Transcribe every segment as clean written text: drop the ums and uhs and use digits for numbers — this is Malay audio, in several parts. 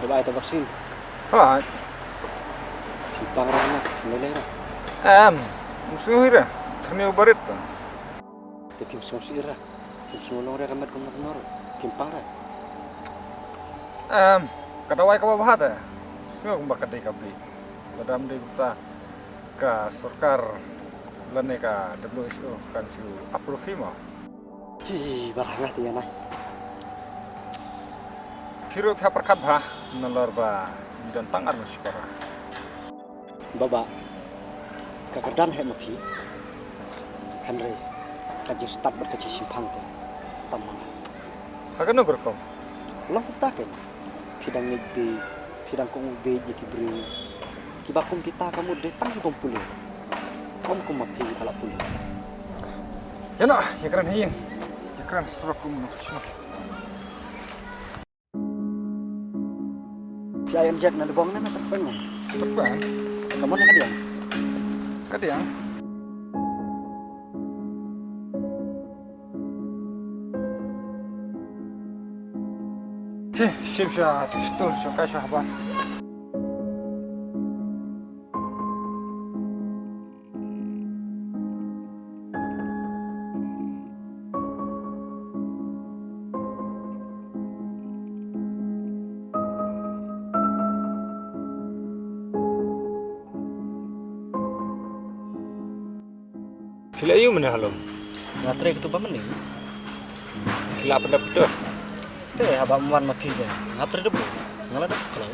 Coba ada vaksin. Ha, Pimpang rana, nilai ra. musuh hira. Ternyata barit. Tapi musuh ira. Musuh nore kamat kumur. Pimpang ra. Kadawai ka bahata. Semua kumba kadai kabi. Ladam di kita ka sarkar lane ka WHO kan su approve mo. Hi, barangah tu ya nai. Kiro pihak perkat bah nalor ba dan tangar musipara. Baba. Kakardan he mapi. Henry. Kaji start berkaji simpang te. Tamang. Hagan no berkom. Long kita kan. Pidang ngigbi, pidang kong ube je kibring. Kibakum kita kamu datang ki pulih. Om kum mapi balak pulih. Ya no, ya keren hiing. Ya keren suruh kumu no. Ayam jack na lebong na terpen mo. Terbang. Kamu nak dia? Katiang. Shimsha tistul shokai shahban. Kila ayu mana halom? Ngatre itu pa maning. Kila pada betul. Teh abang wan mapi je. Ngatre debu. Ngala dak kalau.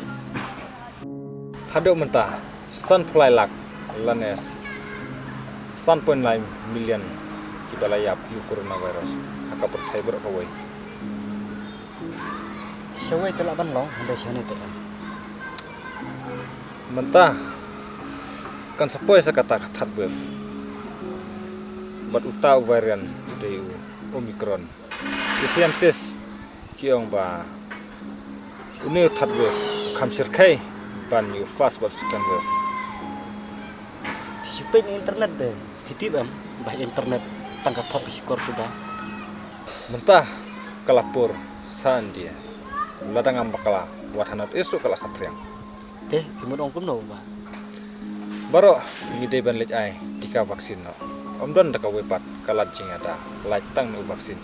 Hadok mentah. San fulai lak lanes. San point lain million kibalayap yu coronavirus. Haka pertai berok kawai. Sewai telak ban long sampai sana tu. Mentah. Kan sepoi sekata kata wave. Bat utau varian dari Omicron. Scientist kiong ba uni third wave khamsir khai ban new fast but second wave. Supaya internet deh. Kitip bah internet tangga top skor sudah. Mentah kalapur san dia. Ladang ambakala wathanat isu kala sapriang. Teh kimon ongkum no ba. Baro ngide ban lej ai tika vaksin no. Omdon daka wepat kalat jingada laj tang no vaksin.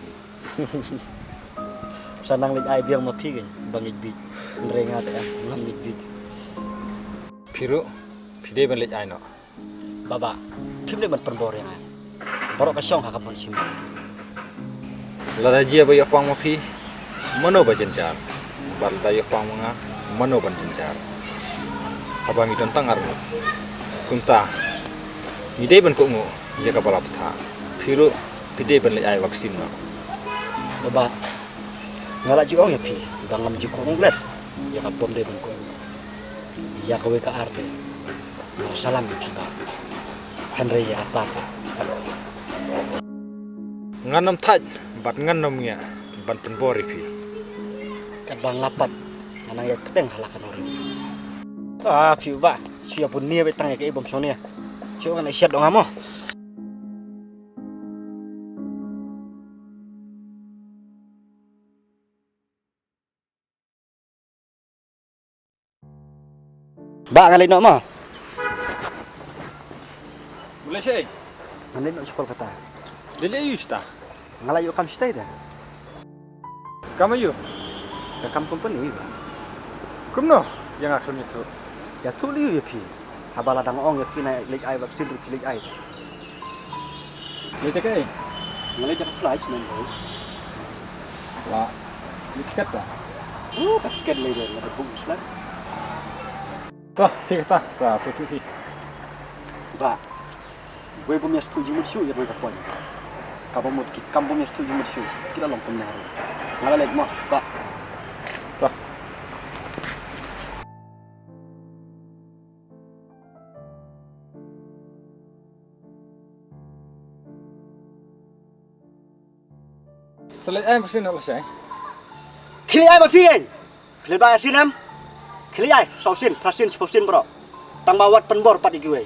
Sanang lej ai biang mapi kan bangit bi. Nrenga teh ngam lej bi. Piru pide ban lej ai no. Baba, kim le ban penbor yang ai. Borok ka syong hakapon sim. Lada jia ba yapang mapi mano ba jenjar. Bal da yapang mga mano ban jenjar. Abang idon tangar no. Kunta ngide ban ko ngo ya ka bala ptha. Piru pide ban lej ai vaksin no. Baba, ngala juong ya pi. Bangam jukong nglet. Ya kapom de ban ko. Ya kawe ka arte. Ngala salam pi ba. Henry ya atate. Nganam thaj bat nganam nya ban penbori pi. Bang lapat anang ya keteng halakan orang. Ah, pi ba. Sia pun nia betang ya ke ibom sonia. Cio kan siap dong amo. Ba ngalai no mo. Boleh sih. Ngalai no sekolah kata. Dele yusta. Ngalai yo kam stay dah. Kamu yu. Ka kam company ba. Kumno yang akan itu. Ya tu liu ya pi. Habala dang ong ya pi na lek ai vaksin ru pi lek ai. Lete kai. Ngalai jak flight nan bo. Wah. Lihat sa. Tak ken le de na bu slat. Toh, kita sa sutu hi. Ba. Gue punya setuju musuh ya mereka pun. Kamu mau kamu punya setuju musuh. Kita lompat nari. Ngalai lek mo, ba. Toh. Selai ai vaksin Allah sai. Kili ai mà phi anh. Kili ba xin em. Kili ai, sau xin, phát xin bro. Tăng ba wat penbor pat iki we.